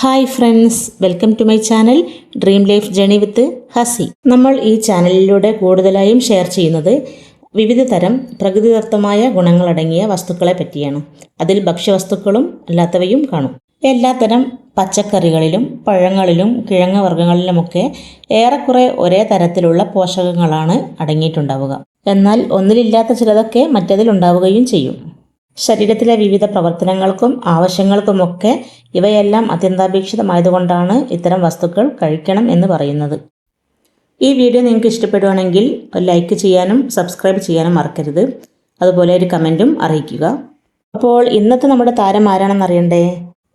Hi friends, welcome to my channel dream life journey with Hasi. നമ്മൾ ഈ ചാനലിലൂടെ കൂടുതലായും ഷെയർ ചെയ്യുന്നത് വിവിധ തരം പ്രകൃതിദത്തമായ ഗുണങ്ങളടങ്ങിയ വസ്തുക്കളെ പറ്റിയാണ്. അതിൽ ഭക്ഷ്യവസ്തുക്കളും അല്ലാത്തവയും കാണും. എല്ലാത്തരം പച്ചക്കറികളിലും പഴങ്ങളിലും കിഴങ്ങ് വർഗ്ഗങ്ങളിലുമൊക്കെ ഏറെക്കുറെ ഒരേ തരത്തിലുള്ള പോഷകങ്ങളാണ് അടങ്ങിയിട്ടുണ്ടാവുക. എന്നാൽ ഒന്നിലില്ലാത്ത ചിലതൊക്കെ മറ്റതിലുണ്ടാവുകയും ചെയ്യും. ശരീരത്തിലെ വിവിധ പ്രവർത്തനങ്ങൾക്കും ആവശ്യങ്ങൾക്കുമൊക്കെ ഇവയെല്ലാം അത്യന്താപേക്ഷിതമായതുകൊണ്ടാണ് ഇത്തരം വസ്തുക്കൾ കഴിക്കണം എന്ന് പറയുന്നത്. ഈ വീഡിയോ നിങ്ങൾക്ക് ഇഷ്ടപ്പെടുകയാണെങ്കിൽ ലൈക്ക് ചെയ്യാനും സബ്സ്ക്രൈബ് ചെയ്യാനും മറക്കരുത്. അതുപോലെ ഒരു കമൻറ്റും അറിയിക്കുക. അപ്പോൾ ഇന്നത്തെ നമ്മുടെ താരം ആരാണെന്ന് അറിയണ്ടേ?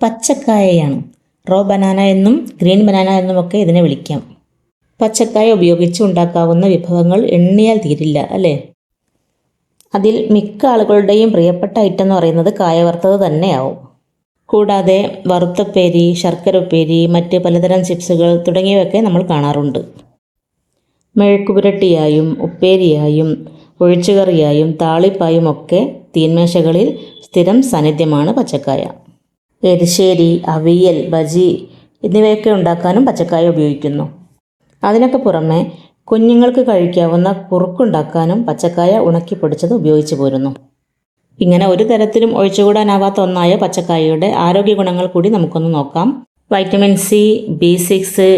പച്ചക്കായയാണ്. റോ ബനാന എന്നും ഗ്രീൻ ബനാന എന്നുമൊക്കെ ഇതിനെ വിളിക്കാം. പച്ചക്കായ ഉപയോഗിച്ച് ഉണ്ടാക്കാവുന്ന വിഭവങ്ങൾ എണ്ണിയാൽ തീരില്ല, അല്ലേ? അതിൽ മിക്ക ആളുകളുടെയും പ്രിയപ്പെട്ട ഐറ്റം എന്ന് പറയുന്നത് കായ വറുത്തത് തന്നെയാവും. കൂടാതെ വറുത്തപ്പേരി, ശർക്കര ഉപ്പേരി, മറ്റ് പലതരം ചിപ്സുകൾ തുടങ്ങിയവയൊക്കെ നമ്മൾ കാണാറുണ്ട്. മെഴുക്കുപുരട്ടിയായും ഉപ്പേരിയായും ഒഴിച്ചുകറിയായും താളിപ്പായും ഒക്കെ തീന്മേശകളിൽ സ്ഥിരം സാന്നിധ്യമാണ് പച്ചക്കായ. എരിശ്ശേരി, അവിയൽ, ബജി എന്നിവയൊക്കെ ഉണ്ടാക്കാനും പച്ചക്കായ ഉപയോഗിക്കുന്നു. അതിനൊക്കെ പുറമെ കുഞ്ഞുങ്ങൾക്ക് കഴിക്കാവുന്ന കുറുക്കുണ്ടാക്കാനും പച്ചക്കായ ഉണക്കി പൊടിച്ചത് ഉപയോഗിച്ചു പോരുന്നു. ഇങ്ങനെ ഒരു തരത്തിലും ഒഴിച്ചുകൂടാനാവാത്ത ഒന്നായ പച്ചക്കായയുടെ ആരോഗ്യ ഗുണങ്ങൾ കൂടി നമുക്കൊന്ന് നോക്കാം. വൈറ്റമിൻ സി, B6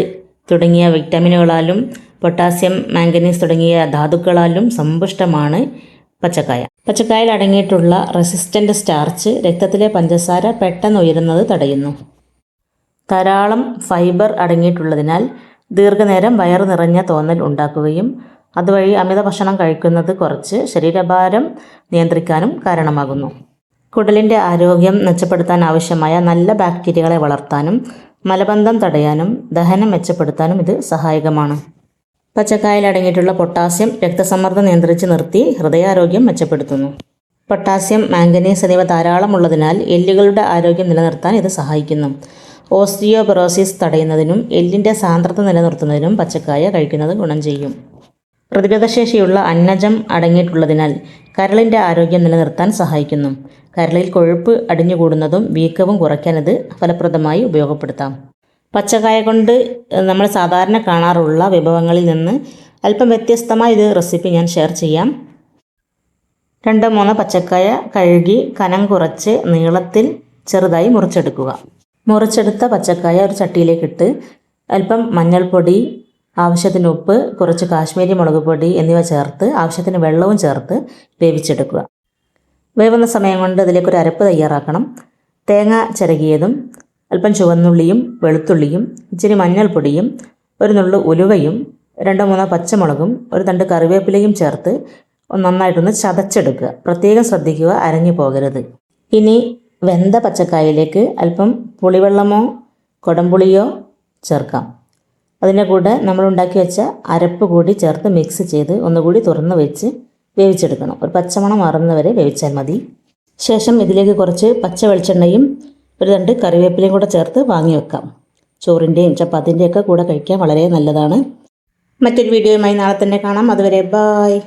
തുടങ്ങിയ വിറ്റാമിനുകളാലും പൊട്ടാസ്യം, മാംഗനീസ് തുടങ്ങിയ ധാതുക്കളാലും സമ്പുഷ്ടമാണ് പച്ചക്കായ. പച്ചക്കായയിൽ അടങ്ങിയിട്ടുള്ള റെസിസ്റ്റൻ്റ് സ്റ്റാർച്ച് രക്തത്തിലെ പഞ്ചസാര പെട്ടെന്ന് ഉയരുന്നത് തടയുന്നു. ധാരാളം ഫൈബർ അടങ്ങിയിട്ടുള്ളതിനാൽ ദീർഘനേരം വയറ് നിറഞ്ഞ തോന്നൽ ഉണ്ടാക്കുകയും അതുവഴി അമിത ഭക്ഷണം കഴിക്കുന്നത് കുറച്ച് ശരീരഭാരം നിയന്ത്രിക്കാനും കാരണമാകുന്നു. കുടലിൻ്റെ ആരോഗ്യം മെച്ചപ്പെടുത്താൻ ആവശ്യമായ നല്ല ബാക്ടീരിയകളെ വളർത്താനും മലബന്ധം തടയാനും ദഹനം മെച്ചപ്പെടുത്താനും ഇത് സഹായകമാണ്. പച്ചക്കായയിൽ അടങ്ങിയിട്ടുള്ള പൊട്ടാസ്യം രക്തസമ്മർദ്ദം നിയന്ത്രിച്ച് നിർത്തി ഹൃദയാരോഗ്യം മെച്ചപ്പെടുത്തുന്നു. പൊട്ടാസ്യം, മാംഗനീസ് എന്നിവ ധാരാളം ഉള്ളതിനാൽ എല്ലുകളുടെ ആരോഗ്യം നിലനിർത്താൻ ഇത് സഹായിക്കുന്നു. ഓസ്റ്റിയോപൊറോസിസ് തടയുന്നതിനും എല്ലിൻ്റെ സാന്ദ്രത നിലനിർത്തുന്നതിനും പച്ചക്കായ കഴിക്കുന്നത് ഗുണം ചെയ്യും. പ്രതിരോധശേഷിയുള്ള അന്നജം അടങ്ങിയിട്ടുള്ളതിനാൽ കരളിൻ്റെ ആരോഗ്യം നിലനിർത്താൻ സഹായിക്കുന്നു. കരളിൽ കൊഴുപ്പ് അടിഞ്ഞുകൂടുന്നതും വീക്കവും കുറയ്ക്കാൻ ഇത് ഫലപ്രദമായി ഉപയോഗപ്പെടുത്താം. പച്ചക്കായ കൊണ്ട് നമ്മൾ സാധാരണ കാണാറുള്ള വിഭവങ്ങളിൽ നിന്ന് അല്പം വ്യത്യസ്തമായ ഒരു റെസിപ്പി ഞാൻ ഷെയർ ചെയ്യാം. 2-3 പച്ചക്കായ കഴുകി കനം കുറച്ച് നീളത്തിൽ ചെറുതായി മുറിച്ചെടുക്കുക. മുറിച്ചെടുത്ത പച്ചക്കായ ഒരു ചട്ടിയിലേക്കിട്ട് അല്പം മഞ്ഞൾപ്പൊടി, ആവശ്യത്തിന് ഉപ്പ്, കുറച്ച് കാശ്മീരി മുളക് പൊടി എന്നിവ ചേർത്ത് ആവശ്യത്തിന് വെള്ളവും ചേർത്ത് വേവിച്ചെടുക്കുക. വേവുന്ന സമയം കൊണ്ട് അതിലേക്കൊരു അരപ്പ് തയ്യാറാക്കണം. തേങ്ങ ചിരകിയതും അല്പം ചുവന്നുള്ളിയും വെളുത്തുള്ളിയും ഇച്ചിരി മഞ്ഞൾപ്പൊടിയും ഒരു നുള്ളു ഉലുവയും 2-3 പച്ചമുളകും ഒരു തണ്ട് കറിവേപ്പിലയും ചേർത്ത് നന്നായിട്ടൊന്ന് ചതച്ചെടുക്കുക. പ്രത്യേകം ശ്രദ്ധിക്കുക, അരഞ്ഞു പോകരുത്. ഇനി വെന്ത പച്ചക്കായയിലേക്ക് അല്പം പുളിവെള്ളമോ കുടംപുളിയോ ചേർക്കാം. അതിൻ്റെ കൂടെ നമ്മൾ ഉണ്ടാക്കി വെച്ച അരപ്പ് കൂടി ചേർത്ത് മിക്സ് ചെയ്ത് ഒന്നുകൂടി തുറന്ന് വെച്ച് വേവിച്ചെടുക്കണം. ഒരു പച്ചമണം മാറുന്നവരെ വേവിച്ചാൽ മതി. ശേഷം ഇതിലേക്ക് കുറച്ച് പച്ച വെളിച്ചെണ്ണയും ഒരു തണ്ട് കറിവേപ്പിലയും കൂടെ ചേർത്ത് വാങ്ങി വെക്കാം. ചോറിൻ്റെയും ചപ്പാത്തിൻ്റെയൊക്കെ കൂടെ കഴിക്കാൻ വളരെ നല്ലതാണ്. മറ്റൊരു വീഡിയോയുമായി നാളെ തന്നെ കാണാം. അതുവരെ ബായ്.